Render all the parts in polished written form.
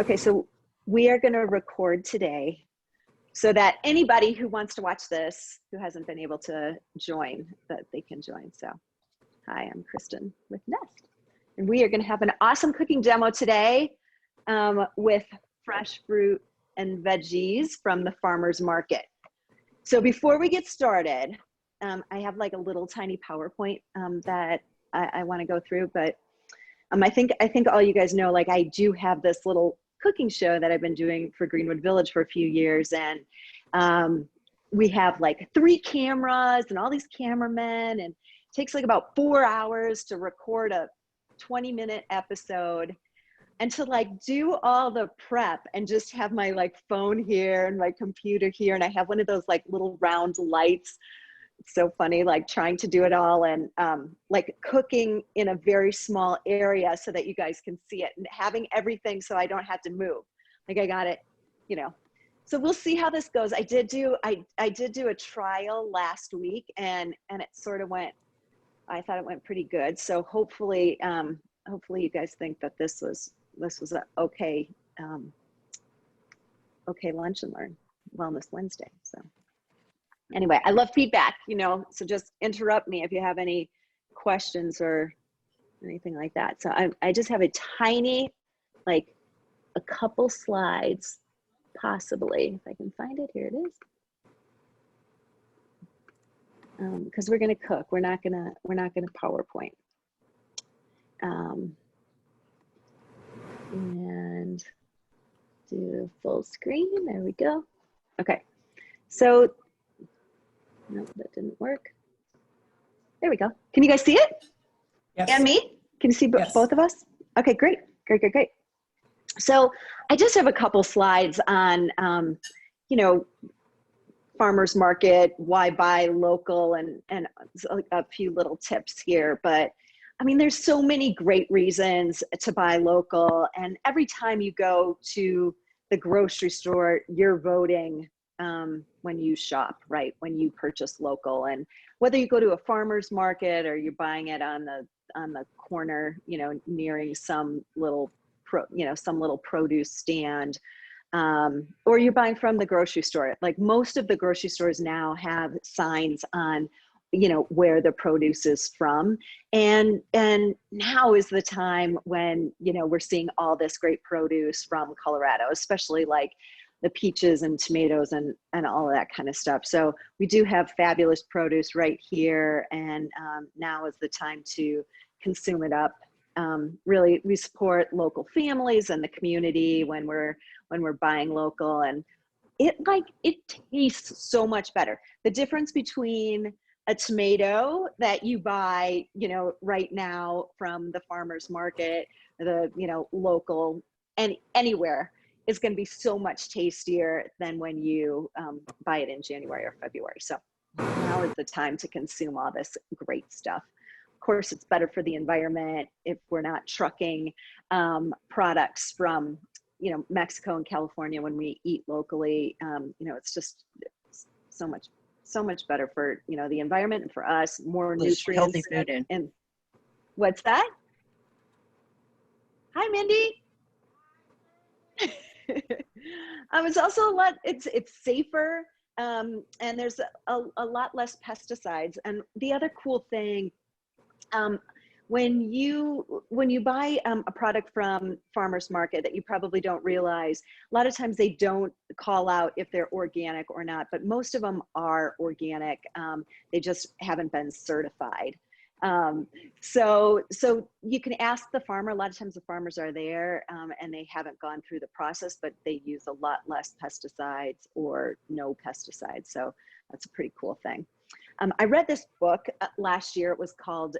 Okay, so we are going to record today so that anybody who wants to watch this, who hasn't been able to join, that they can join. So, hi, I'm Kristen with Nest. And we are going to have an awesome cooking demo today with fresh fruit and veggies from the farmer's market. So before we get started, I have like a little tiny PowerPoint that I want to go through, but I think all you guys know, like I do have this little cooking show that I've been doing for Greenwood Village for a few years, and we have like 3 cameras and all these cameramen, and it takes like about 4 hours to record a 20-minute episode, and to like do all the prep and just have my like phone here and my computer here, and I have one of those like little round lights. It's so funny, like trying to do it all, and like cooking in a very small area so that you guys can see it, and having everything so I don't have to move. Like I got it, you know. So we'll see how this goes. I did do a trial last week, and it sort of went, I thought it went pretty good. So hopefully you guys think that this was an okay lunch and learn Wellness Wednesday. So anyway, I love feedback, you know, so just interrupt me if you have any questions or anything like that. So I just have a tiny, like a couple slides, possibly, if I can find it. Here it is. Because we're gonna cook. We're not gonna PowerPoint. And do full screen. There we go. Okay. So. Nope, that didn't work. There we go. Can you guys see it? Yes. And me? Can you see yes. both of us? Okay, great. So I just have a couple slides on, you know, farmers market, why buy local, and a few little tips here. But I mean, there's so many great reasons to buy local. And every time you go to the grocery store, you're voting when you shop, right? When you purchase local, and whether you go to a farmer's market or you're buying it on the corner, you know, nearing some little produce stand, or you're buying from the grocery store. Like most of the grocery stores now have signs on, you know, where the produce is from, and now is the time when, you know, we're seeing all this great produce from Colorado, especially like the peaches and tomatoes and all of that kind of stuff. So we do have fabulous produce right here, and now is the time to consume it up. Really, we support local families and the community when we're buying local, and it tastes so much better. The difference between a tomato that you buy, you know, right now from the farmer's market, the, you know, local, and anywhere, is going to be so much tastier than when you buy it in January or February. So now is the time to consume all this great stuff. Of course, it's better for the environment if we're not trucking products from, you know, Mexico and California when we eat locally. You know, it's just so much better for, you know, the environment and for us, more nutrients. Healthy food in. And what's that? Hi, Mindy. It's also it's safer, and there's a lot less pesticides. And the other cool thing, when you buy a product from farmers market that you probably don't realize, a lot of times they don't call out if they're organic or not, but most of them are organic. They just haven't been certified. So you can ask the farmer. A lot of times the farmers are there, and they haven't gone through the process, but they use a lot less pesticides or no pesticides. So that's a pretty cool thing. I read this book last year. It was called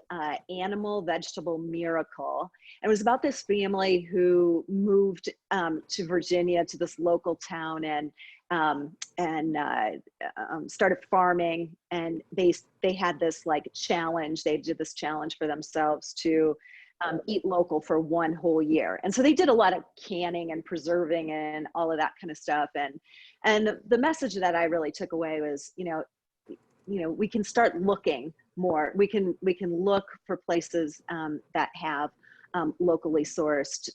Animal Vegetable Miracle. It was about this family who moved to Virginia, to this local town, and started farming. And they had this like challenge. They did this challenge for themselves to eat local for 1 whole year. And so they did a lot of canning and preserving and all of that kind of stuff. And the message that I really took away was, you know, we can start looking more. We can look for places that have locally sourced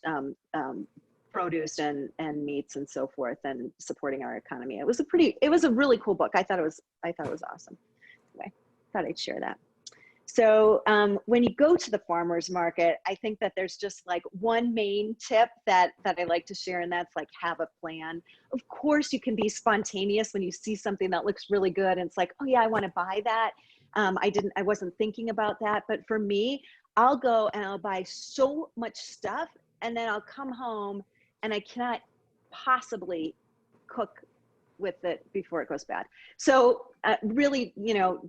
produce and meats and so forth, and supporting our economy. It was a really cool book. I thought it was awesome. Anyway, thought I'd share that. So when you go to the farmer's market, I think that there's just like one main tip that I like to share, and that's like, have a plan. Of course, you can be spontaneous when you see something that looks really good and it's like, oh yeah, I want to buy that. I wasn't thinking about that. But for me, I'll go and I'll buy so much stuff, and then I'll come home and I cannot possibly cook with it before it goes bad. So really,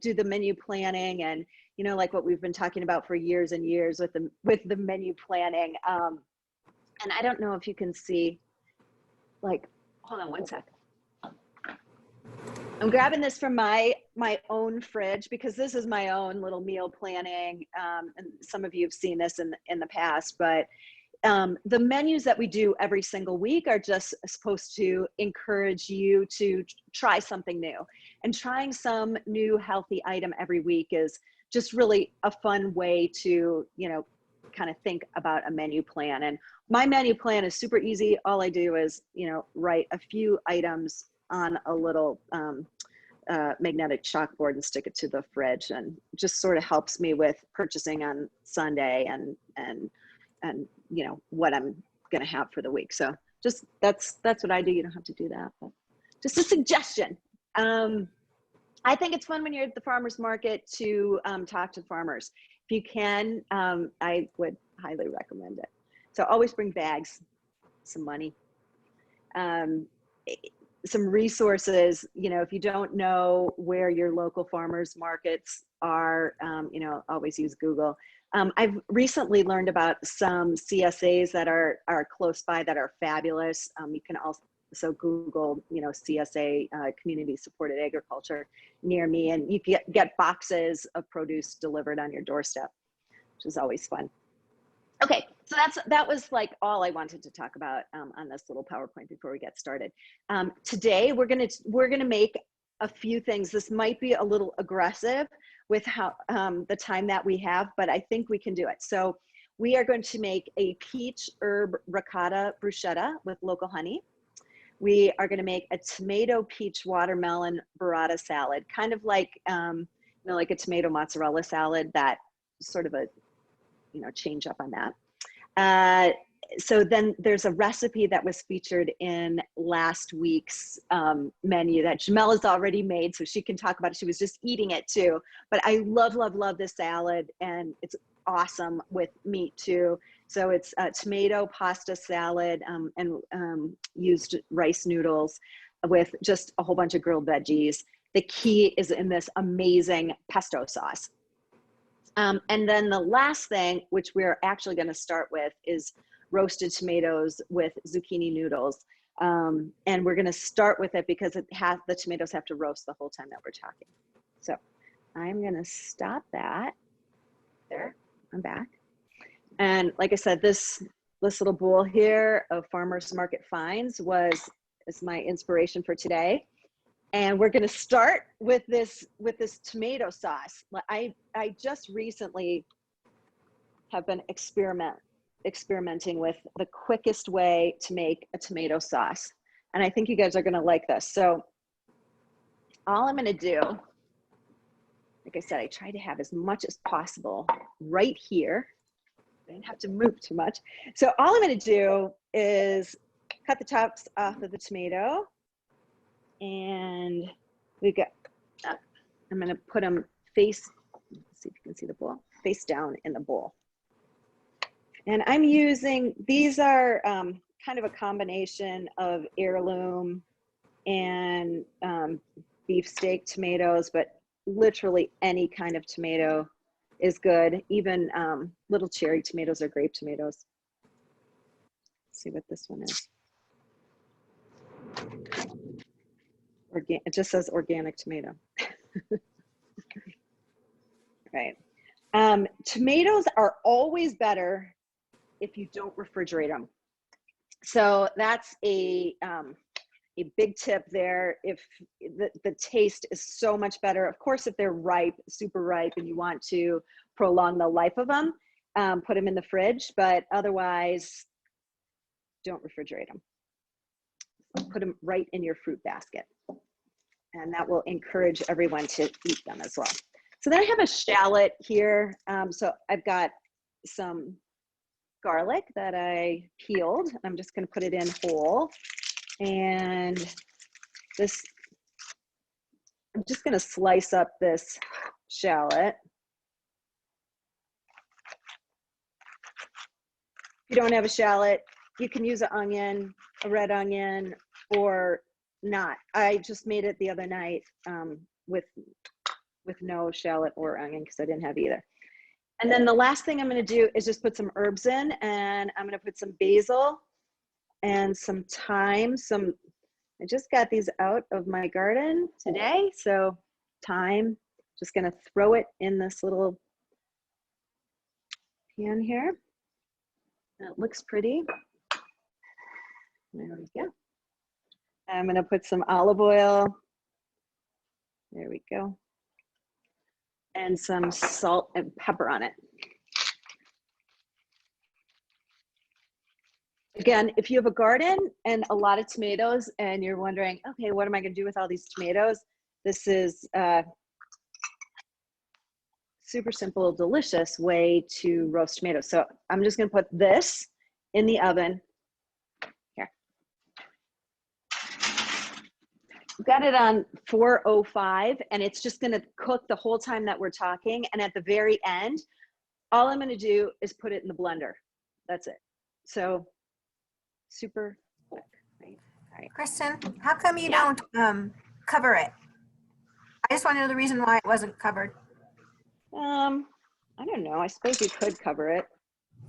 do the menu planning, and like what we've been talking about for years and years with the menu planning. And I don't know if you can see, like, hold on one sec. I'm grabbing this from my own fridge, because this is my own little meal planning. And some of you have seen this in the past, but the menus that we do every single week are just supposed to encourage you to try something new. And trying some new healthy item every week is just really a fun way to, kind of think about a menu plan. And my menu plan is super easy. All I do is, write a few items on a little magnetic chalkboard and stick it to the fridge, and just sort of helps me with purchasing on Sunday and what I'm going to have for the week. So just that's what I do. You don't have to do that, but just a suggestion. I think it's fun when you're at the farmer's market to talk to farmers. If you can, I would highly recommend it. So always bring bags, some money, some resources. If you don't know where your local farmers markets are, always use Google. I've recently learned about some CSAs that are close by that are fabulous. You can also Google, CSA, community supported agriculture near me, and you can get boxes of produce delivered on your doorstep, which is always fun. Okay, so that was like all I wanted to talk about on this little PowerPoint before we get started. Today we're gonna make a few things. This might be a little aggressive with how the time that we have, but I think we can do it. So we are going to make a peach herb ricotta bruschetta with local honey. We are going to make a tomato peach watermelon burrata salad, kind of like like a tomato mozzarella salad, that sort of a change up on that. So then there's a recipe that was featured in last week's menu that Jamella's already made, so she can talk about it. She was just eating it too. But I love this salad, and it's awesome with meat too. So it's a tomato pasta salad and used rice noodles with just a whole bunch of grilled veggies. The key is in this amazing pesto sauce. And then the last thing, which we're actually going to start with, is roasted tomatoes with zucchini noodles. And we're going to start with it because the tomatoes have to roast the whole time that we're talking. So I'm going to stop that there. I'm back. And like I said, this little bowl here of Farmers Market Finds is my inspiration for today. And we're going to start with this tomato sauce. I just recently have been experimenting with the quickest way to make a tomato sauce. And I think you guys are going to like this. So all I'm going to do, like I said, I try to have as much as possible right here. I didn't have to move too much. So all I'm going to do is cut the tops off of the tomato, and we got, I'm going to put them face, let's see if you can see the bowl, face down in the bowl. And I'm using, these are kind of a combination of heirloom and beefsteak tomatoes, but literally any kind of tomato is good. Even little cherry tomatoes or grape tomatoes. Let's see what this one is. It just says organic tomato. Right. Tomatoes are always better if you don't refrigerate them. So that's a big tip there. If the taste is so much better, of course, if they're ripe, super ripe, and you want to prolong the life of them, put them in the fridge. But otherwise, don't refrigerate them. Put them right in your fruit basket. And that will encourage everyone to eat them as well. So then I have a shallot here. So I've got some garlic that I peeled. I'm just gonna put it in whole. And this, I'm just gonna slice up this shallot. If you don't have a shallot, you can use an onion, a red onion, or not. I just made it the other night with no shallot or onion because I didn't have either. And then the last thing I'm going to do is just put some herbs in, and I'm going to put some basil and some thyme. I just got these out of my garden today, so thyme. Just going to throw it in this little pan here. It looks pretty. There we go. I'm going to put some olive oil. There we go. And some salt and pepper on it. Again, if you have a garden and a lot of tomatoes and you're wondering, okay, what am I going to do with all these tomatoes? This is a super simple, delicious way to roast tomatoes. So I'm just going to put this in the oven. Here. Got it on 405, and it's just going to cook the whole time that we're talking. And at the very end, all I'm going to do is put it in the blender. That's it. So super quick. Right? All right. Kristen, how come you don't cover it? I just want to know the reason why it wasn't covered. I don't know. I suppose you could cover it.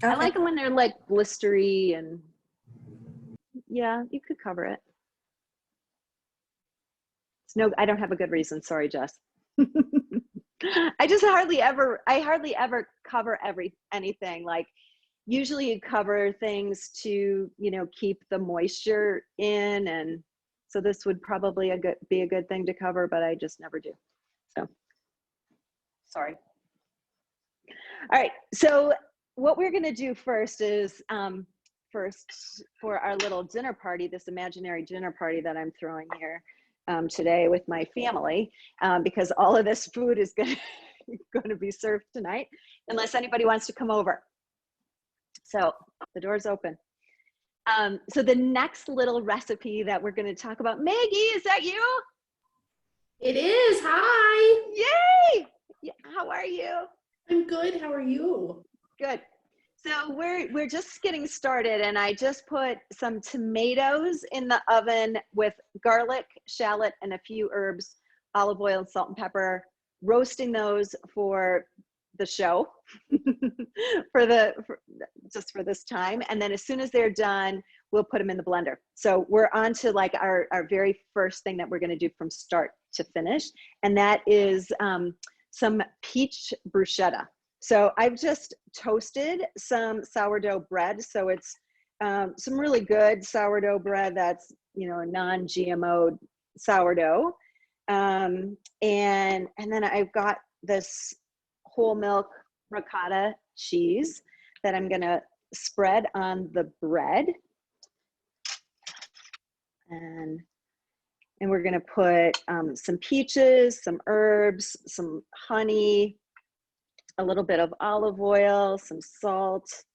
Okay. I like them when they're like blistery, and yeah, you could cover it. No, I don't have a good reason. Sorry, Jess. I hardly ever cover anything. Like usually you cover things to, you know, keep the moisture in, and so this would probably be a good thing to cover, but I just never do. So sorry. All right, so what we're gonna do first is first for our little dinner party, this imaginary dinner party that I'm throwing here today with my family, because all of this food is going to be served tonight, unless anybody wants to come over. So the door's open. So the next little recipe that we're going to talk about, Maggie, is that you? It is. Hi. Yay! Yeah, how are you? I'm good. How are you? Good. So we're just getting started, and I just put some tomatoes in the oven with garlic, shallot, and a few herbs, olive oil, and salt and pepper, roasting those for the show, just for this time. And then as soon as they're done, we'll put them in the blender. So we're on to like our very first thing that we're going to do from start to finish, and that is some peach bruschetta. So I've just toasted some sourdough bread. So it's some really good sourdough bread that's, you know, a non-GMO sourdough. And then I've got this whole milk ricotta cheese that I'm gonna spread on the bread. And we're gonna put some peaches, some herbs, some honey, a little bit of olive oil, some salt.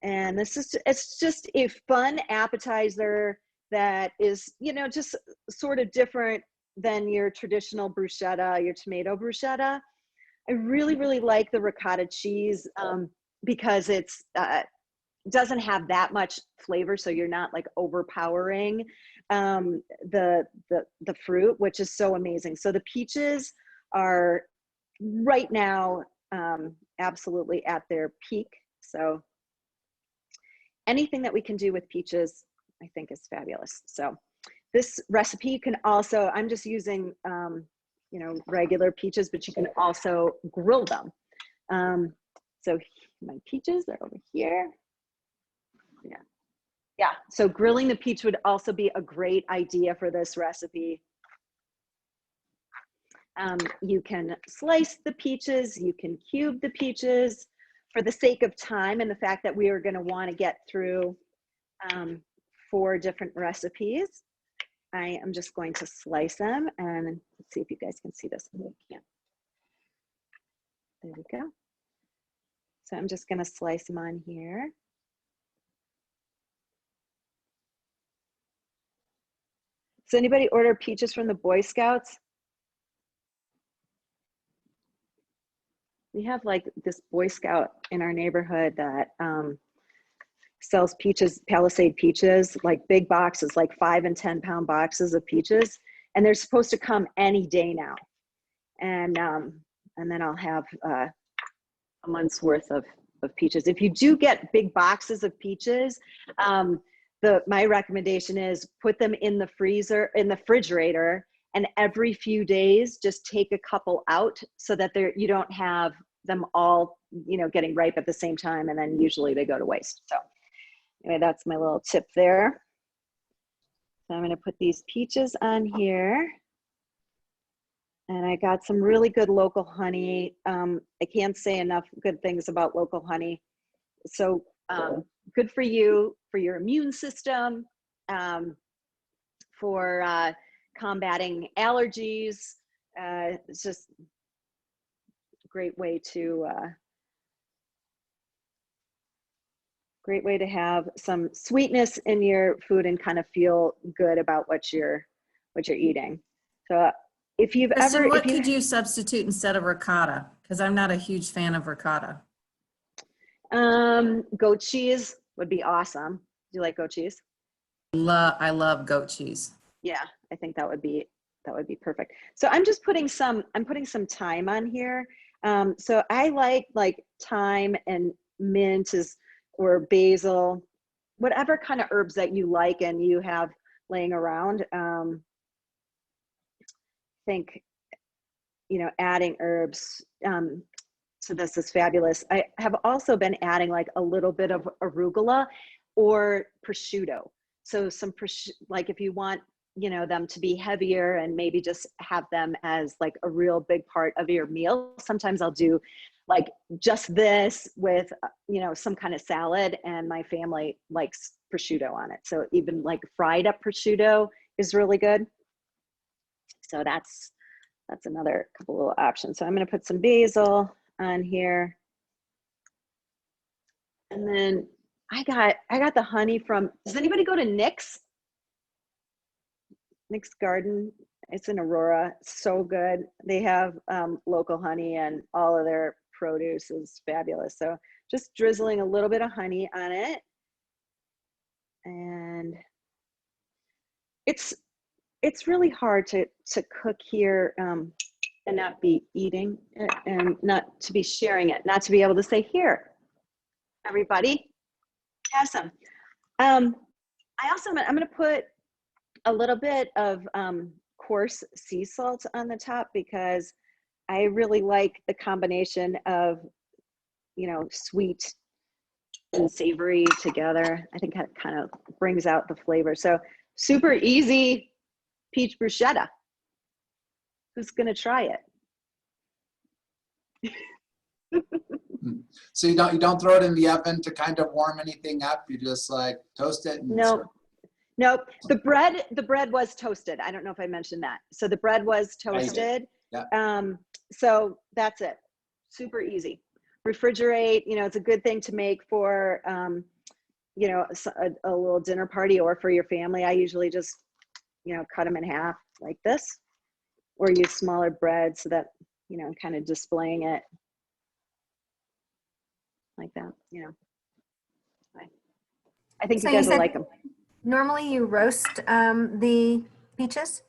And it's just a fun appetizer that is, you know, just sort of different than your traditional bruschetta, your tomato bruschetta. I really, really like the ricotta cheese because it's doesn't have that much flavor, so you're not like overpowering the fruit, which is so amazing. So the peaches are right now absolutely at their peak. So anything that we can do with peaches, I think, is fabulous. So this recipe, you can also, I'm just using, you know, regular peaches, but you can also grill them. So my peaches are over here. Yeah. So grilling the peach would also be a great idea for this recipe. You can slice the peaches, you can cube the peaches. For the sake of time and the fact that we are going to want to get through 4 different recipes. I am just going to slice them, and let's see if you guys can see this. Oh, you can't. There we go. So I'm just going to slice them on here. Does anybody order peaches from the Boy Scouts? We have like this Boy Scout in our neighborhood that sells peaches, Palisade peaches, like big boxes, like 5 and 10 pound boxes of peaches. And they're supposed to come any day now. And then I'll have a month's worth of peaches. If you do get big boxes of peaches, my recommendation is put them in the freezer, in the refrigerator, and every few days just take a couple out so that you don't have them all, getting ripe at the same time, and then usually they go to waste. So anyway, that's my little tip there. So I'm going to put these peaches on here. And I got some really good local honey. I can't say enough good things about local honey. So good for you, for your immune system, for combating allergies. It's just a great way to have some sweetness in your food and kind of feel good about what you're eating. So if you've Kristin, what could you substitute instead of ricotta? Because I'm not a huge fan of ricotta. Goat cheese would be awesome. Do you like goat cheese? I love goat cheese. Yeah, I think that would be perfect. So I'm just putting some thyme on here. So I like thyme and mint or basil, whatever kind of herbs that you like and you have laying around. I think, adding herbs to this is fabulous. I have also been adding like a little bit of arugula or prosciutto. So like if you want, them to be heavier and maybe just have them as like a real big part of your meal. Sometimes I'll do like just this with, some kind of salad, and my family likes prosciutto on it. So even like fried up prosciutto is really good. So that's another couple little options. So I'm going to put some basil on here. And then I got the honey from, does anybody go to Nick's Garden? It's in Aurora. It's so good. They have local honey, and all of their produce is fabulous. So just drizzling a little bit of honey on it. And it's really hard to cook here and not be eating it and not to be sharing it, not to be able to say, here, everybody, have some. I'm going to put a little bit of coarse sea salt on the top because I really like the combination of, sweet and savory together. I think that kind of brings out the flavor. So super easy peach bruschetta. Who's going to try it? So you don't throw it in the oven to kind of warm anything up. You just like toast it. And Nope. The bread was toasted. I don't know if I mentioned that. So the bread was toasted. Yeah. So that's it. Super easy. Refrigerate. It's a good thing to make for a little dinner party or for your family. I usually just cut them in half like this, or use smaller bread so that kind of displaying it like that. I think So you guys you will said like them. normally you roast the peaches?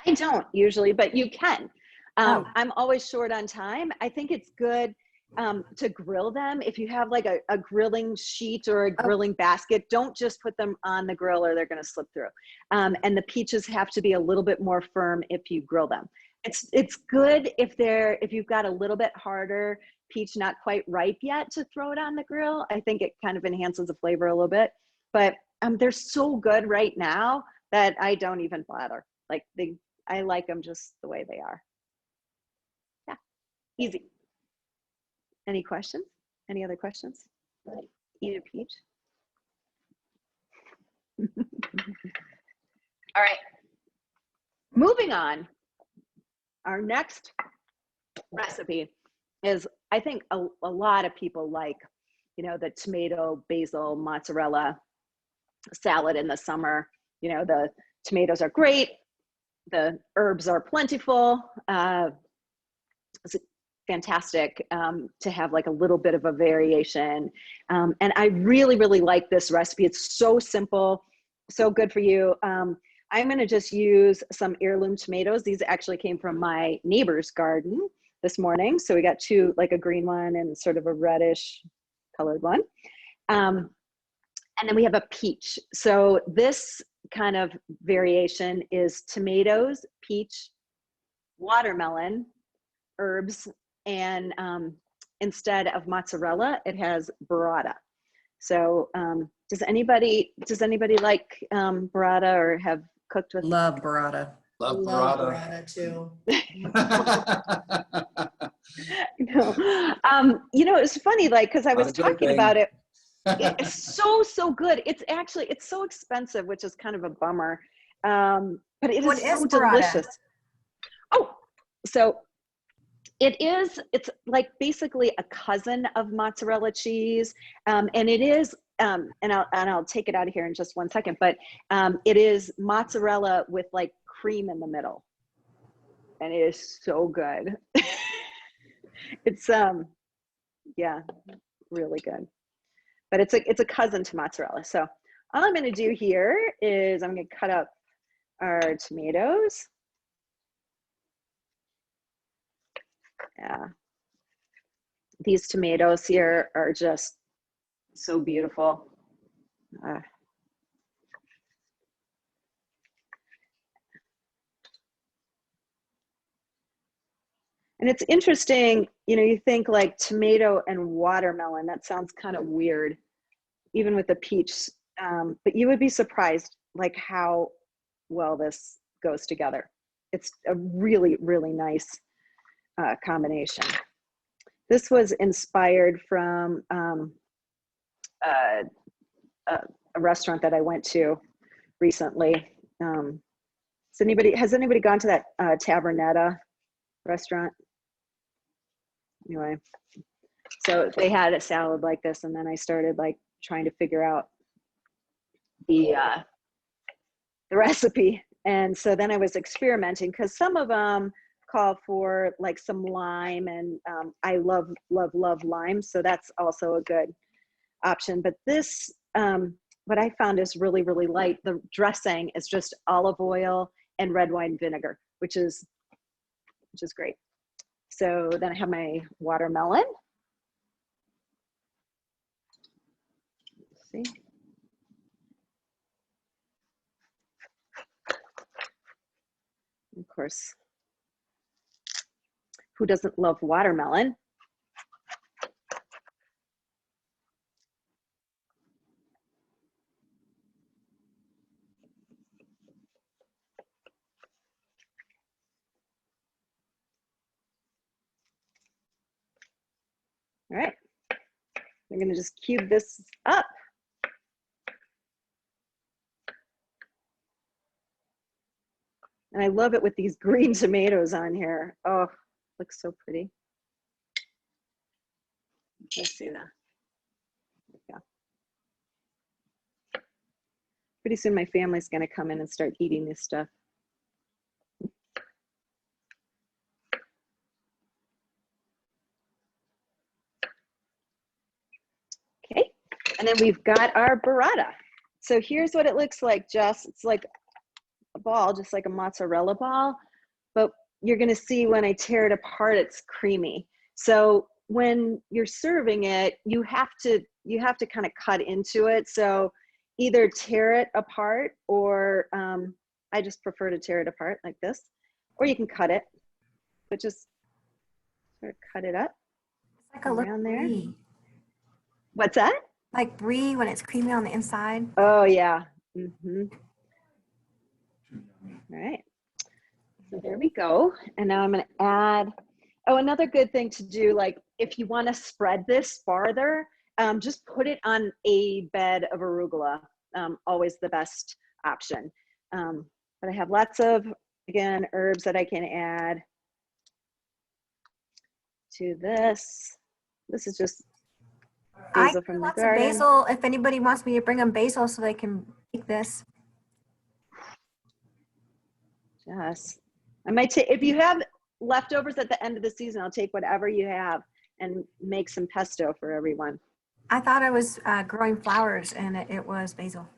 I don't usually, but you can. Oh. I'm always short on time. I think it's good to grill them. If you have like a grilling sheet or a grilling basket, don't just put them on the grill or they're going to slip through. And the peaches have to be a little bit more firm if you grill them. It's good if you've got a little bit harder peach, not quite ripe yet, to throw it on the grill. I think it kind of enhances the flavor a little bit. But they're so good right now that I don't even bother. I like them just the way they are. Yeah, easy. Any questions? Any other questions? Eat a peach. All right. Moving on. Our next recipe is, I think a lot of people like, you know, the tomato, basil, mozzarella salad in the summer. You know, the tomatoes are great. The herbs are plentiful. It's fantastic to have like a little bit of a variation. And I really, really like this recipe. It's so simple, so good for you. I'm gonna just use some heirloom tomatoes. These actually came from my neighbor's garden this morning. So we got two, like a green one and sort of a reddish colored one. And then we have a peach. So this kind of variation is tomatoes, peach, watermelon, herbs, and instead of mozzarella, it has burrata. So does anybody like burrata or have cooked with? Love burrata. Love Love burrata. burrata too. No. You know, it's funny, like, because I was Not a good talking thing. about it. It's so good. It's so expensive, which is kind of a bummer. But it What is is so burrata? delicious. Oh, so it's like basically a cousin of mozzarella cheese. And it is, and I'll take it out of here in just one second, but it is mozzarella with like cream in the middle. And it is so good. It's, yeah, really good. But it's a cousin to mozzarella. So all I'm gonna do here is I'm gonna cut up our tomatoes. Yeah. These tomatoes here are just so beautiful. And it's interesting, you know, you think like tomato and watermelon, that sounds kind of weird, even with the peach, but you would be surprised like how well this goes together. It's a really, really nice combination. This was inspired from a restaurant that I went to recently. Has anybody gone to that Tavernetta restaurant? Anyway, so they had a salad like this, and then I started like trying to figure out the recipe. And so then I was experimenting because some of them call for like some lime, and I love lime, so that's also a good option. But this, what I found is really, really light. The dressing is just olive oil and red wine vinegar, which is great. So then I have my watermelon. Let's see. Of course, who doesn't love watermelon? All right, we're gonna just cube this up. And I love it with these green tomatoes on here. Oh, looks so pretty. Let's see that. Yeah. Pretty soon my family's gonna come in and start eating this stuff. Okay, and then we've got our burrata. So here's what it looks like, Jess. It's like a ball, just like a mozzarella ball, but you're gonna see when I tear it apart, it's creamy. So when you're serving it, you have to kind of cut into it. So either tear it apart, or I just prefer to tear it apart like this, or you can cut it, but just sort of cut it up. It's like a little around there. brie. What's that? Like brie when it's creamy on the inside. Oh yeah. Mm-hmm. All right, so there we go. And now I'm gonna add, oh, another good thing to do, like if you wanna spread this farther, just put it on a bed of arugula always the best option. But I have lots of, again, herbs that I can add to this. This is just basil from the lots garden. of basil. If anybody wants me to bring them basil so they can make this. Yes. I might take, if you have leftovers at the end of the season, I'll take whatever you have and make some pesto for everyone. I thought I was growing flowers and it was basil.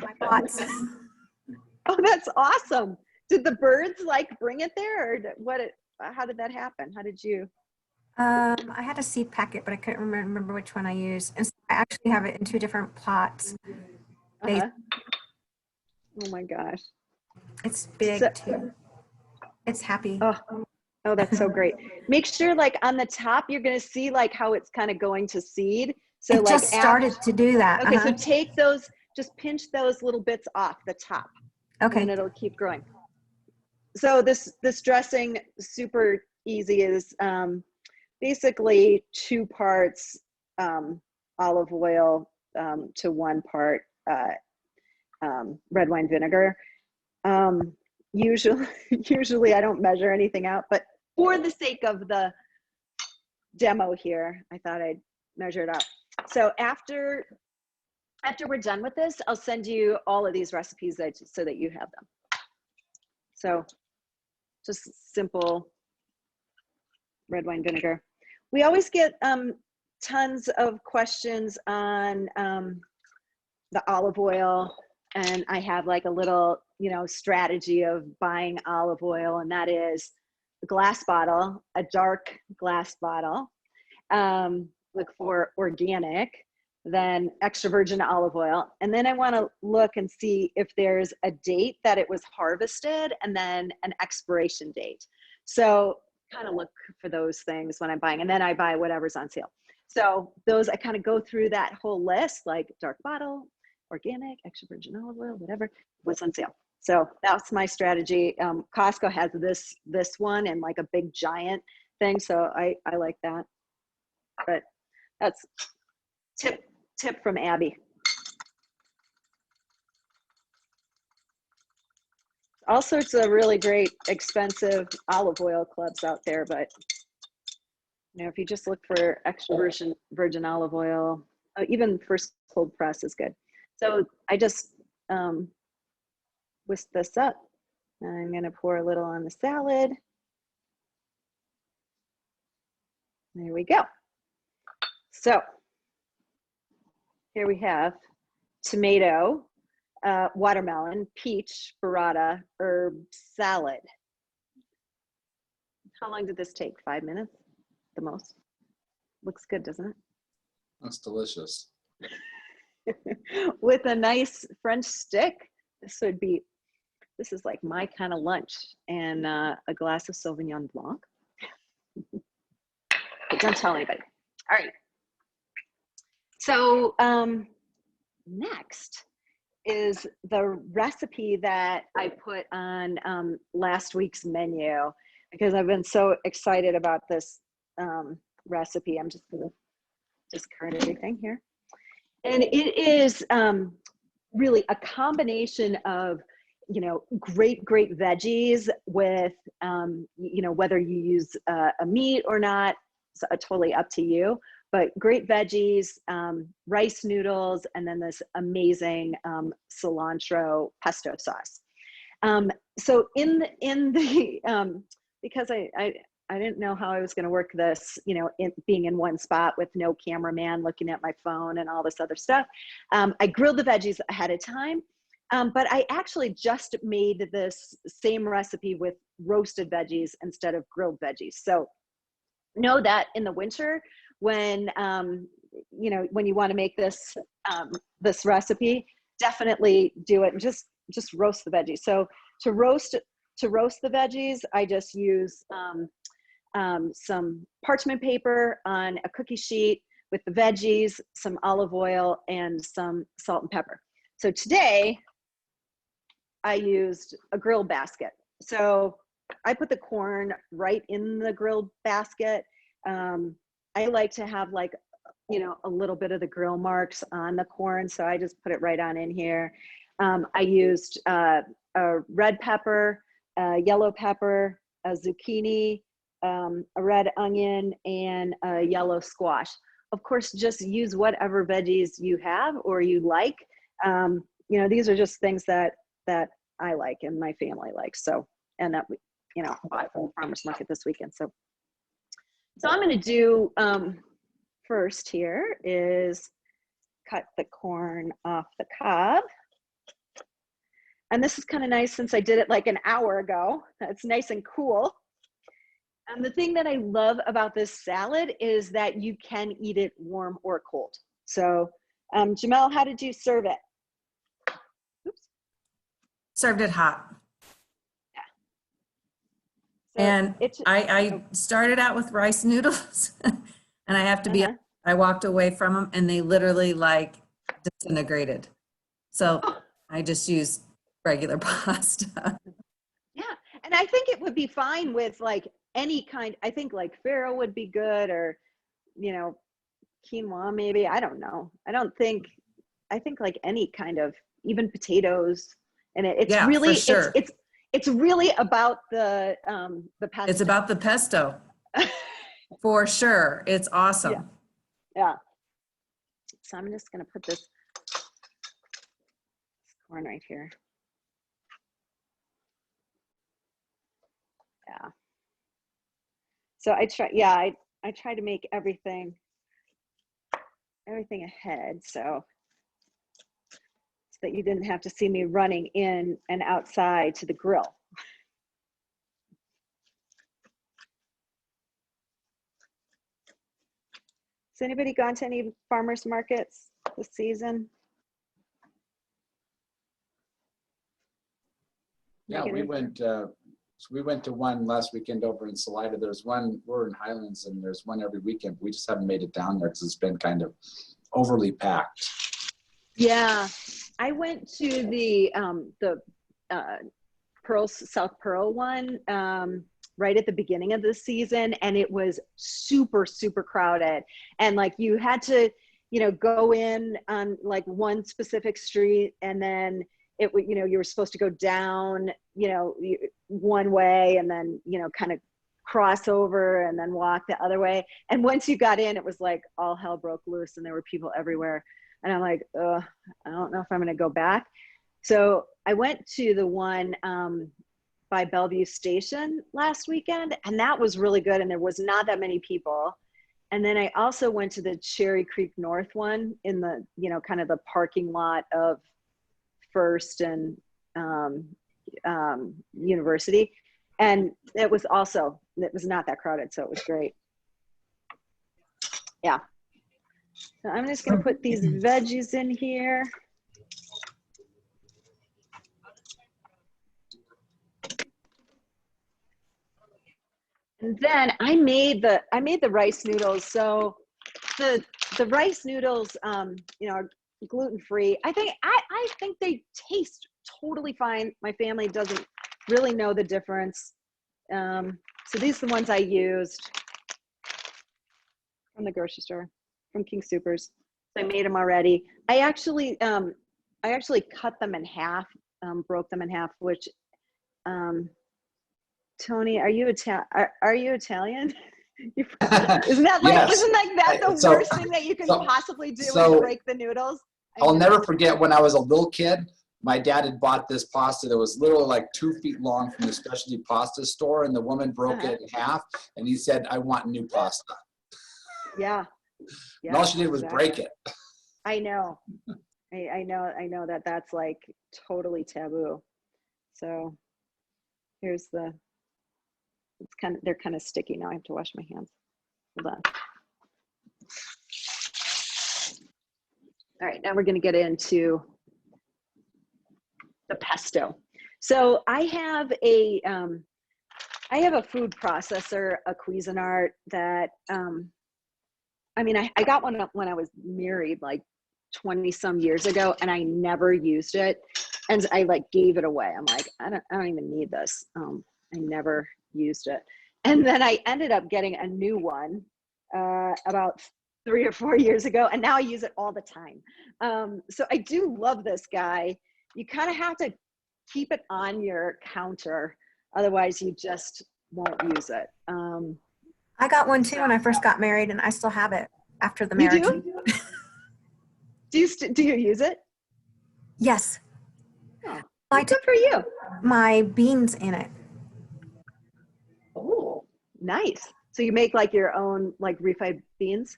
My pots. Oh, that's awesome. Did the birds like bring it there, or how did that happen? How did you? I had a seed packet, but I couldn't remember which one I used. And so I actually have it in 2 different pots. Oh my gosh. It's big So- too. It's happy. Oh, that's so great. Make sure like on the top, you're going to see like how it's kind of going to seed. So it like just started to do that. Okay, so take those, just pinch those little bits off the top. Okay. And it'll keep growing. So this dressing, super easy, is basically 2 parts olive oil to 1 part red wine vinegar. Usually I don't measure anything out, but for the sake of the demo here, I thought I'd measure it out. So after we're done with this, I'll send you all of these recipes so that you have them. So just simple red wine vinegar. We always get tons of questions on the olive oil, and I have like a little, strategy of buying olive oil, and that is a glass bottle, a dark glass bottle. Look for organic, then extra virgin olive oil. And then I want to look and see if there's a date that it was harvested and then an expiration date. So kind of look for those things when I'm buying, and then I buy whatever's on sale. So those, I kind of go through that whole list, like dark bottle, organic, extra virgin olive oil, whatever was on sale. So that's my strategy. Costco has this one and like a big giant thing. So I like that, but that's tip from Abby. All sorts of really great expensive olive oil clubs out there, but if you just look for extra virgin olive oil, even first cold press is good. So I just whisk this up, and I'm going to pour a little on the salad. There we go. So here we have tomato, watermelon, peach, burrata, herb salad. How long did this take? 5 minutes, the most? Looks good, doesn't it? That's delicious. With a nice French stick, this is like my kind of lunch, and a glass of Sauvignon Blanc. But don't tell anybody. All right. So next is the recipe that I put on last week's menu, because I've been so excited about this recipe. I'm just going to discard everything here. And it is really a combination of, great veggies with, whether you use a meat or not, it's totally up to you. But great veggies, rice noodles, and then this amazing cilantro pesto sauce. So in the because I didn't know how I was going to work this, being in one spot with no cameraman looking at my phone and all this other stuff. I grilled the veggies ahead of time, but I actually just made this same recipe with roasted veggies instead of grilled veggies. So know that in the winter, when when you want to make this this recipe, definitely do it and just roast the veggies. So to roast the veggies, I just use some parchment paper on a cookie sheet with the veggies, some olive oil, and some salt and pepper. So today I used a grill basket. So I put the corn right in the grilled basket. I like to have like you know, a little bit of the grill marks on the corn. So I just put it right on in here. I used a red pepper, a yellow pepper, a zucchini, a red onion, and a yellow squash. Of course, just use whatever veggies you have or you like. You know, these are just things that I like and my family likes. So, and that we, you know, bought from the farmer's market this weekend. So I'm going to do first here is cut the corn off the cob. And this is kind of nice since I did it like an hour ago. It's nice and cool. And the thing that I love about this salad is that you can eat it warm or cold. So Jamel, how did you serve it? Oops. Served it hot. Yeah. So And I started out with rice noodles and I have to be, I walked away from them and they literally like disintegrated. So I just used regular pasta. Yeah, and I think it would be fine with like any kind, I think like farro would be good, or, you know, quinoa maybe, I don't know. I think like any kind of, even potatoes, and it's Yeah, really, for sure. it's really about the pesto. It's about the pesto. For sure. It's awesome. Yeah. So I'm just gonna put this corn right here. Yeah. So I try to make everything ahead, so that you didn't have to see me running in and outside to the grill. Has anybody gone to any farmers markets this season? Yeah, we went to one last weekend over in Salida. There's one, we're in Highlands, and there's one every weekend. We just haven't made it down there because it's been kind of overly packed. Yeah, I went to the South Pearl one right at the beginning of the season, and it was super, super crowded. And like you had to, you know, go in on like one specific street, and then it would, you know, you were supposed to go down, you know, one way, and then, you know, kind of cross over and then walk the other way. And once you got in, it was like all hell broke loose and there were people everywhere. And I'm like, I don't know if I'm going to go back. So I went to the one by Bellevue Station last weekend, and that was really good. And there was not that many people. And then I also went to the Cherry Creek North one in the, you know, kind of the parking lot of First and University. And it was not that crowded. So it was great. Yeah. So I'm just going to put these veggies in here. And then I made the rice noodles. So the rice noodles, you know, are gluten-free. I think they taste totally fine. My family doesn't really know the difference. So these are the ones I used from the grocery store, from King Soopers. So I made them already. I actually cut them in half, broke them in half, which, Tony, are you Italian? Isn't that like, Yes. isn't like that the worst thing that you can possibly do, is break the noodles? I'll never forget when I was a little kid, my dad had bought this pasta that was literally like 2 feet long from the specialty pasta store, and the woman broke it in half, and he said, "I want new pasta." Yeah. And all she did was break it. I know. I know that that's like totally taboo. So here's they're kind of sticky now. I have to wash my hands. Hold on. All right, now we're going to get into the pesto. So I have a food processor, a Cuisinart that, I mean, I got one when I was married like 20 some years ago, and I never used it. And I like gave it away. I'm like, I don't even need this. I never used it. And then I ended up getting a new one about 3 or 4 years ago, and now I use it all the time. So I do love this guy. You kind of have to keep it on your counter, otherwise you just won't use it. I got one too when I first got married, and I still have it after the You marriage. do? Do you use it? Yes. Oh, I good took for you. my beans in it. Oh, nice. So you make like your own like refried beans?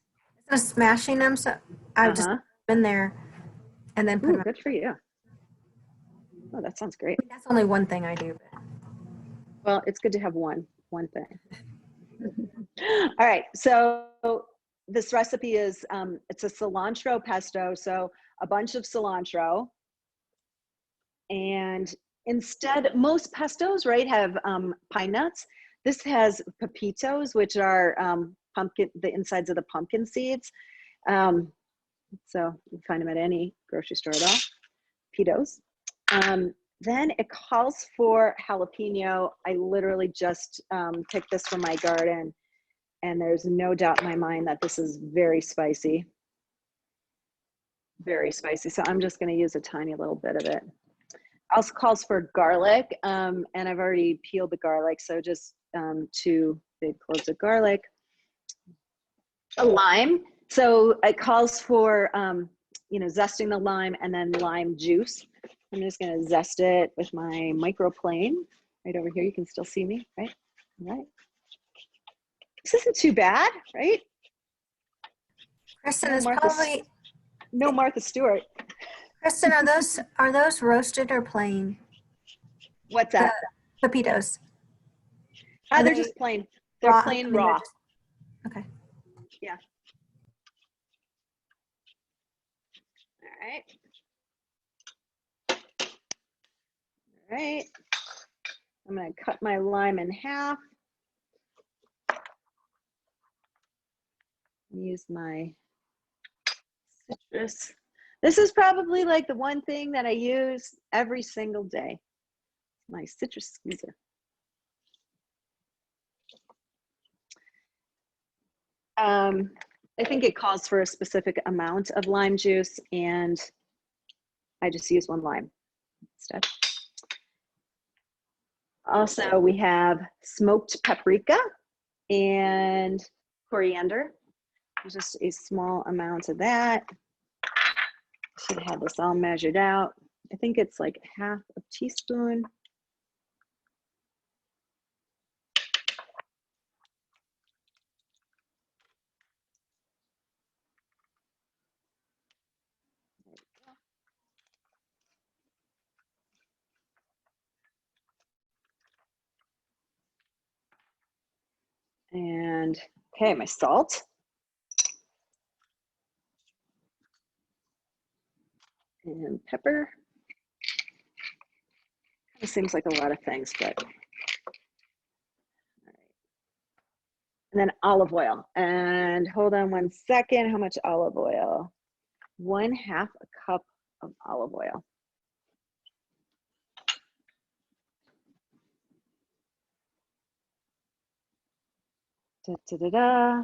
Instead of smashing them, so I would just put them in there and then put Ooh, them. good for you. Oh, that sounds great. That's only one thing I do. Well, it's good to have one thing. All right, so this recipe is, it's a cilantro pesto, so a bunch of cilantro. And instead, most pestos, right, have pine nuts. This has pepitos, which are pumpkin, the insides of the pumpkin seeds. So you can find them at any grocery store at all. Pepitos. Then it calls for jalapeno. I literally just picked this from my garden, and there's no doubt in my mind that this is very spicy. Very spicy. So I'm just going to use a tiny little bit of it. Also calls for garlic, and I've already peeled the garlic, so just 2 big cloves of garlic. A lime. So it calls for zesting the lime and then lime juice. I'm just going to zest it with my microplane right over here. You can still see me, right? All right. This isn't too bad, right? Kristen No is Martha, probably. no Martha Stewart. Kristen, are those roasted or plain? What's that? The pepitos. They're just plain. They're plain raw. Okay. Yeah. All right. All right. I'm going to cut my lime in half. Use my citrus. This is probably like the one thing that I use every single day. My citrus squeezer. I think it calls for a specific amount of lime juice, and I just use 1 lime instead. Also, we have smoked paprika and coriander. Just a small amount of that. Should have this all measured out. I think it's like half a teaspoon. And okay, my salt. And pepper. It seems like a lot of things, but all right. And then olive oil. And hold on 1 second. How much olive oil? 1/2 cup of olive oil. Da, da, da, da.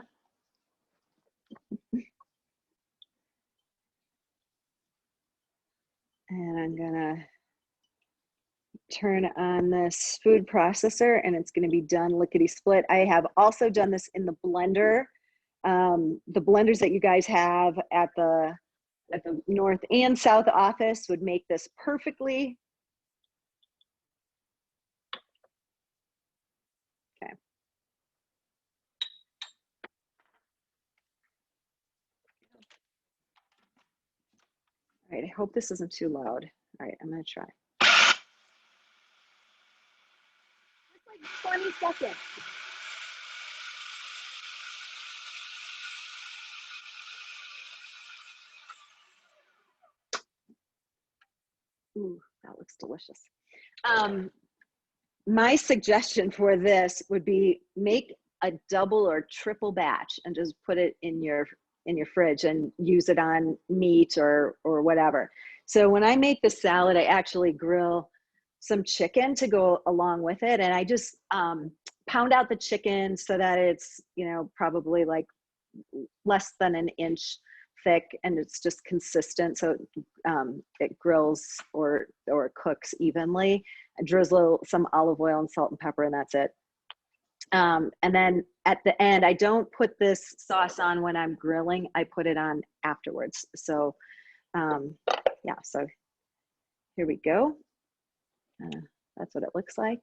And I'm gonna turn on this food processor, and it's gonna be done lickety split. I have also done this in the blender. The blenders that you guys have at the North and South office would make this perfectly. Okay. All right, I hope this isn't too loud. All right, I'm gonna try. It's like 20 seconds. Ooh, that looks delicious. My suggestion for this would be make a double or triple batch and just put it in your fridge and use it on meat or whatever. So when I make the salad, I actually grill some chicken to go along with it, and I just pound out the chicken so that it's probably like less than an inch thick, and it's just consistent, so it grills or cooks evenly. I drizzle some olive oil and salt and pepper, and that's it. And then at the end, I don't put this sauce on when I'm grilling. I put it on afterwards. So yeah, so here we go. That's what it looks like.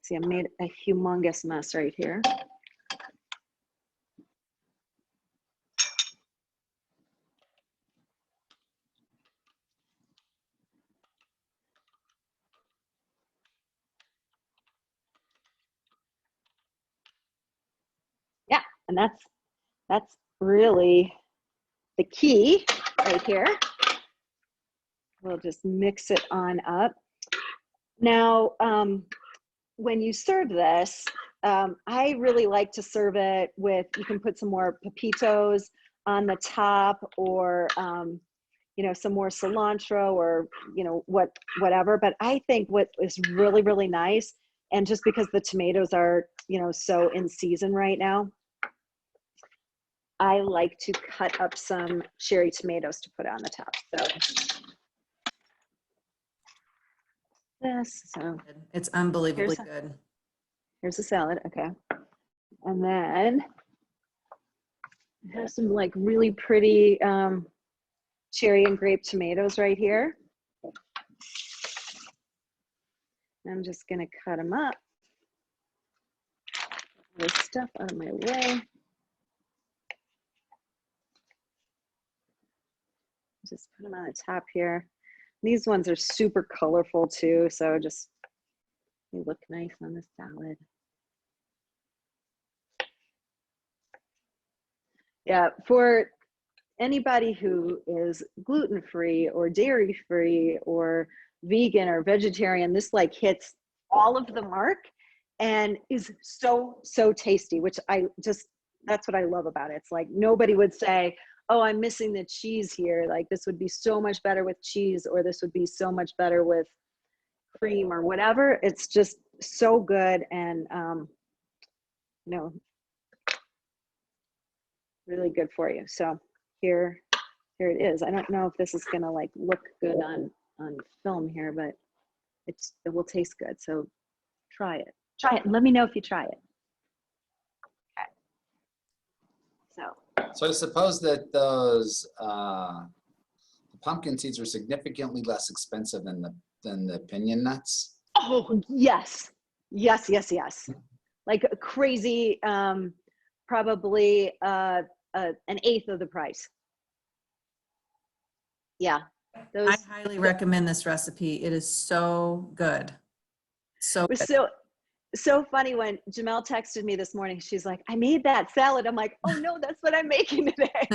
See, I made a humongous mess right here. Yeah, and that's really the key right here. We'll just mix it on up. Now, when you serve this, I really like to serve it with, you can put some more pepitos on the top, or you know, some more cilantro, or you know, whatever. But I think what is really, really nice, and just because the tomatoes are, you know, so in season right now, I like to cut up some cherry tomatoes to put on the top. So this, so It's unbelievably good. here's the salad, okay. And then I have some like really pretty cherry and grape tomatoes right here. I'm just gonna cut them up. This stuff out of my way. Just put them on the top here. These ones are super colorful too, so just they look nice on the salad. Yeah, for anybody who is gluten-free or dairy-free or vegan or vegetarian, this like hits all of the mark and is so, so tasty, which I just, that's what I love about it. It's like nobody would say, oh, I'm missing the cheese here. Like this would be so much better with cheese, or this would be so much better with cream or whatever. It's just so good, and you know, really good for you. So here it is. I don't know if this is gonna like look good on film here, but it will taste good. So try it and let me know if you try it. Okay. So I suppose that those the pumpkin seeds are significantly less expensive than the pinyon nuts. Oh yes, yes, yes, yes. Like crazy. Probably an eighth of the price. Yeah. I highly recommend this recipe. It is so good. So It was good. so funny when Jamel texted me this morning. She's like, I made that salad. I'm like, oh no, that's what I'm making today.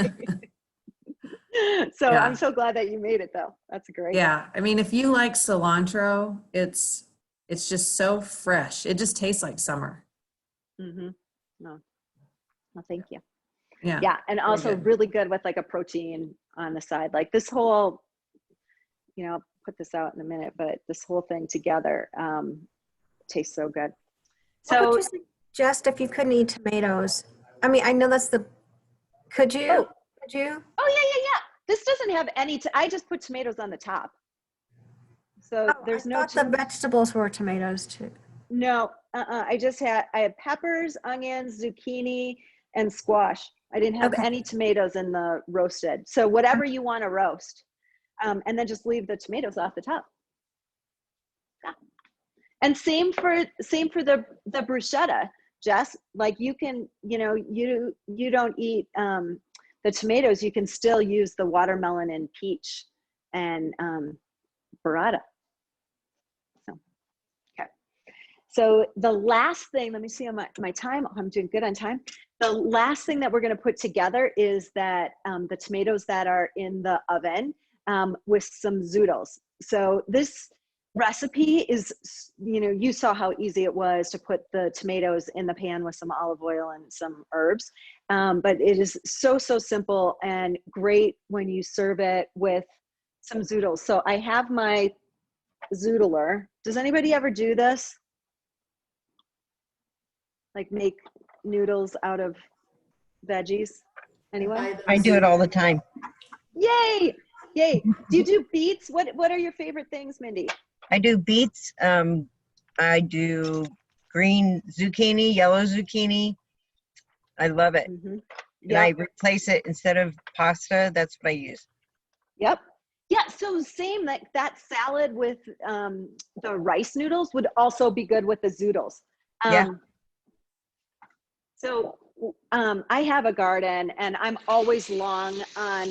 So Yeah. I'm so glad that you made it though. That's great. Yeah, I mean, if you like cilantro, it's just so fresh. It just tastes like summer. Mm-hmm. No, thank you. Yeah. Yeah, and also good. really good with like a protein on the side. Like this whole, you know, I'll put this out in a minute, but this whole thing together tastes so good. What would So you suggest if you couldn't eat tomatoes? I mean, I know that's the, could you? Oh. Could you? oh yeah. This doesn't have any, I just put tomatoes on the top. So Oh, there's I no, thought the vegetables were tomatoes too. no, I had peppers, onions, zucchini, and squash. I didn't have Okay. any tomatoes in the roasted. So whatever you want to roast, and then just leave the tomatoes off the top. Yeah. And same for the bruschetta, Jess. Like you can, you know, you don't eat the tomatoes. You can still use the watermelon and peach and burrata. So, okay. So the last thing, let me see on my time. I'm doing good on time. The last thing that we're going to put together is that the tomatoes that are in the oven with some zoodles. So this recipe is, you know, you saw how easy it was to put the tomatoes in the pan with some olive oil and some herbs. But it is so simple and great when you serve it with some zoodles. So I have my zoodler. Does anybody ever do this? Like make noodles out of Veggies? Anyone? I do it all the time. Yay! Yay! Do you do beets? What are your favorite things, Mindy? I do beets. I do green zucchini, yellow zucchini. I love it. Mm-hmm. And I replace it instead of pasta. That's what I use. Yep. Yeah, so same, that salad with the rice noodles would also be good with the zoodles. Yeah. So I have a garden and I'm always long on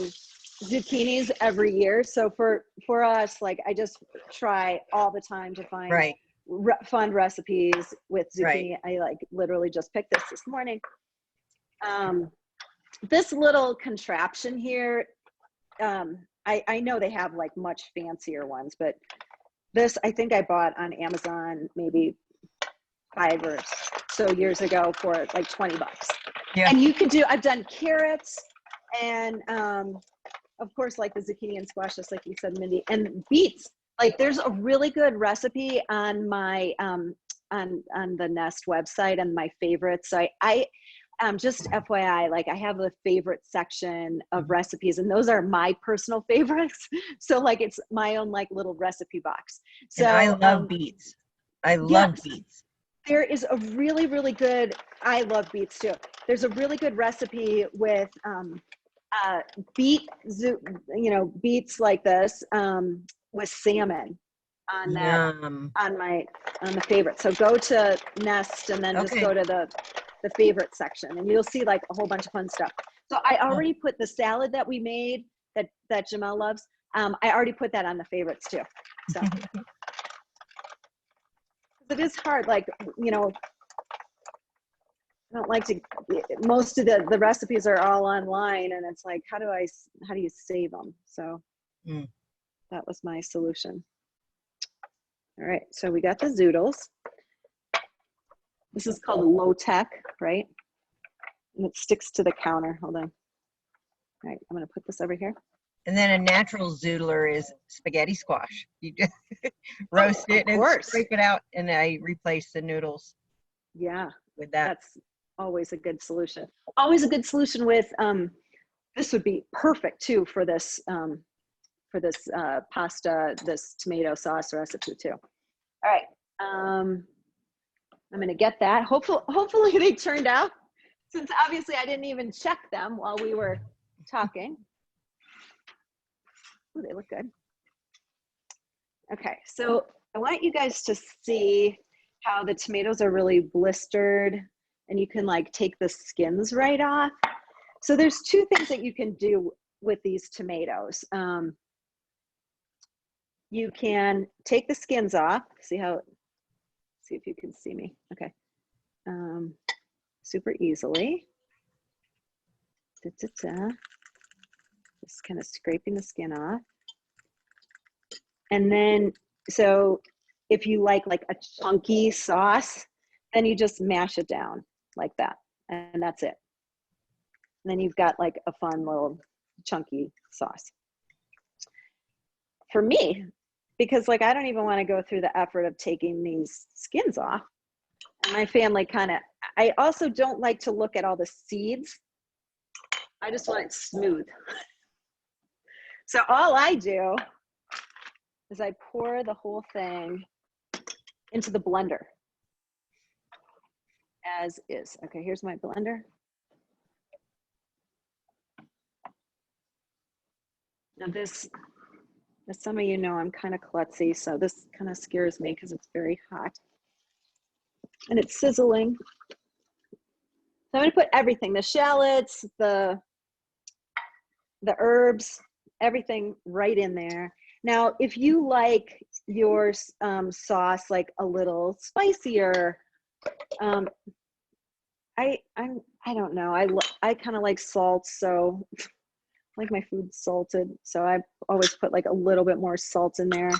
zucchinis every year. So for us, like I just try all the time to find Right. fun recipes with zucchini. Right. I like literally just picked this morning. This little contraption here, I know they have like much fancier ones, but this I think I bought on Amazon maybe 5 or so years ago for like 20 bucks. Yeah. And you could do, I've done carrots and of course like the zucchini and squash, just like you said, Mindy, and beets. Like there's a really good recipe on my on the Nest website and my favorites. So I just FYI, like I have a favorite section of recipes and those are my personal favorites. So like it's my own like little recipe box. So And I love beets. I love beets. There is a really, really good, I love beets too. There's a really good recipe with beets like this with salmon on that, Yum. on the favorite. So go to Nest and then just go to the favorite section and you'll see like a whole bunch of fun stuff. So I already put the salad that we made that Jamel loves. I already put that on the favorites too. So it is hard, like, you know, I don't like to, most of the recipes are all online and it's like, how do you save them? So that was my solution. All right, so we got the zoodles. This is called low tech, right? And it sticks to the counter. Hold on. All right, I'm gonna put this over here. And then a natural zoodler is spaghetti squash. You just roast it and scrape it out, and I replace the noodles. Yeah, with that. That's always a good solution. Always a good solution with this would be perfect too for this pasta, this tomato sauce recipe too. All right, I'm gonna get that. Hopefully they turned out, since obviously I didn't even check them while we were talking. Ooh, they look good. Okay, so I want you guys to see how the tomatoes are really blistered and you can like take the skins right off. So there's 2 things that you can do with these tomatoes. You can take the skins off. See if you can see me. Okay. Super easily. Just kind of scraping the skin off. And then, so if you like a chunky sauce, then you just mash it down like that. And that's it. And then you've got like a fun little chunky sauce. For me, because like I don't even want to go through the effort of taking these skins off. And my family I also don't like to look at all the seeds. I just want it smooth. So all I do is I pour the whole thing into the blender as is. Okay, here's my blender. Now this, as some of you know, I'm kind of klutzy, so this kind of scares me because it's very hot. And it's sizzling. So I'm gonna put everything, the shallots, the herbs, everything right in there. Now, if you like your sauce like a little spicier, I don't know. I kind of like salt, so I like my food salted. So I always put like a little bit more salt in there,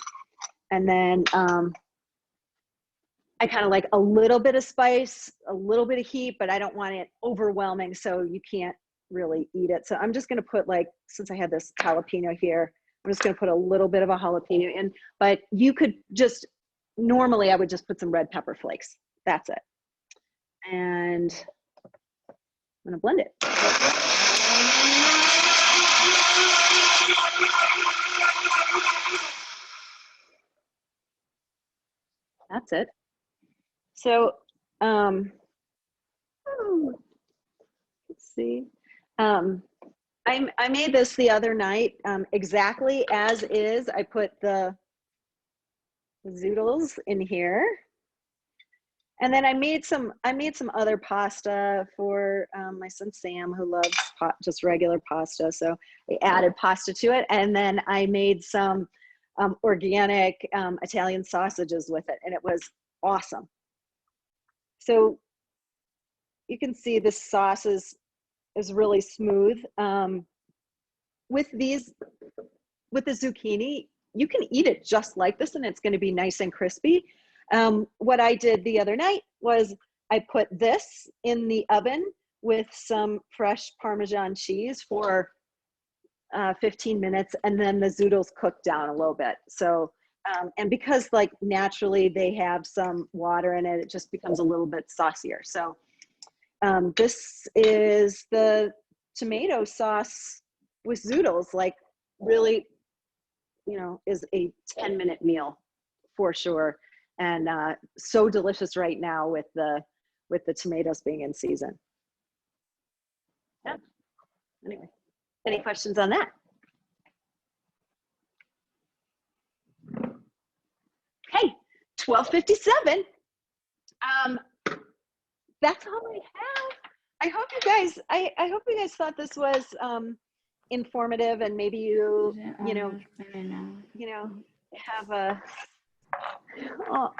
and then I kind of like a little bit of spice, a little bit of heat, but I don't want it overwhelming, so you can't really eat it. So I'm just gonna put like, since I had this jalapeno here, I'm just gonna put a little bit of a jalapeno in, but you could just, normally I would just put some red pepper flakes. That's it. And I'm gonna blend it. That's it. So, let's see. I made this the other night exactly as is. I put the zoodles in here, and then I made some other pasta for my son Sam, who loves just regular pasta. So I added pasta to it, and then I made some organic Italian sausages with it, and it was awesome. So you can see this sauce is really smooth. With the zucchini, you can eat it just like this and it's going to be nice and crispy. What I did the other night was I put this in the oven with some fresh Parmesan cheese for 15 minutes, and then the zoodles cooked down a little bit. So, and because like naturally they have some water in it, it just becomes a little bit saucier. So this is the tomato sauce with zoodles, like really, you know, is a 10-minute meal for sure. And so delicious right now with the tomatoes being in season. Yeah. Anyway, any questions on that? Okay, 12:57. That's all I have. I hope you guys thought this was informative, and maybe you have a. Oh,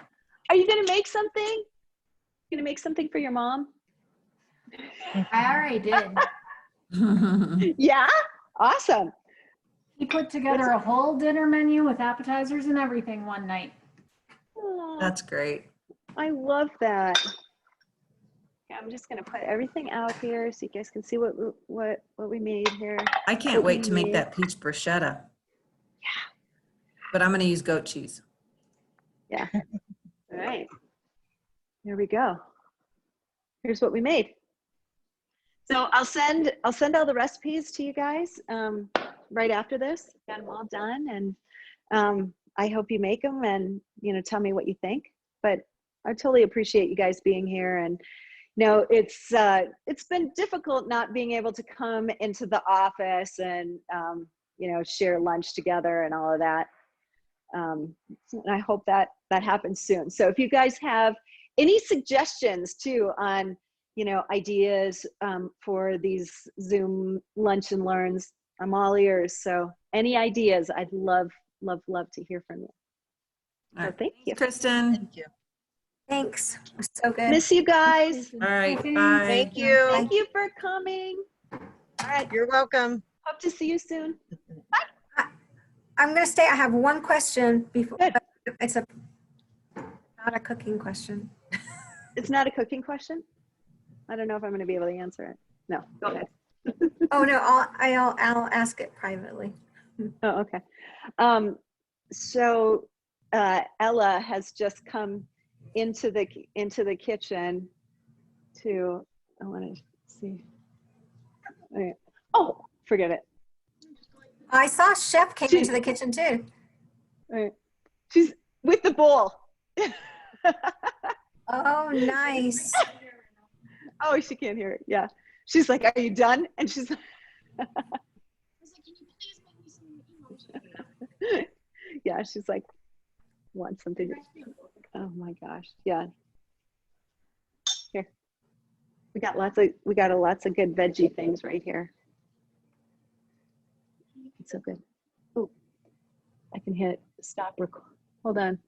are you gonna make something? Gonna make something for your mom? I already did. Yeah, awesome. He put together a whole dinner menu with appetizers and everything one night. Oh, That's great. I love that. Okay, I'm just gonna put everything out here so you guys can see what we made here. I can't wait to make that peach bruschetta. Yeah. But I'm going to use goat cheese. Yeah. All right. There we go. Here's what we made. So I'll send all the recipes to you guys right after this. Got them all done, and I hope you make them and tell me what you think. But I totally appreciate you guys being here, and it's been difficult not being able to come into the office and share lunch together and all of that. And I hope that happens soon. So if you guys have any suggestions too on ideas for these Zoom lunch and learns, I'm all ears. So any ideas, I'd love to hear from you. All right. So thank you. Kristen. Thank you. Thanks. It was so good. Miss you guys. All right. Bye. Thank you. Thank you for coming. All right. You're welcome. Hope to see you soon. I'm going to stay. I have one question before. Good. It's not a cooking question. It's not a cooking question? I don't know if I'm going to be able to answer it. No, go ahead. Oh no, I'll ask it privately. Oh, okay. So Ella has just come into the kitchen to. I want to see. Okay. Oh, forget it. I saw Chef came into the kitchen too. All right. She's with the bowl. Oh, nice. Oh, she can't hear it. Yeah. She's like, "Are you done?" And she's like, yeah, she's like, want something. Oh my gosh. Yeah. Here. We got lots of good veggie things right here. It's so good. Oh, I can hit stop record. Hold on.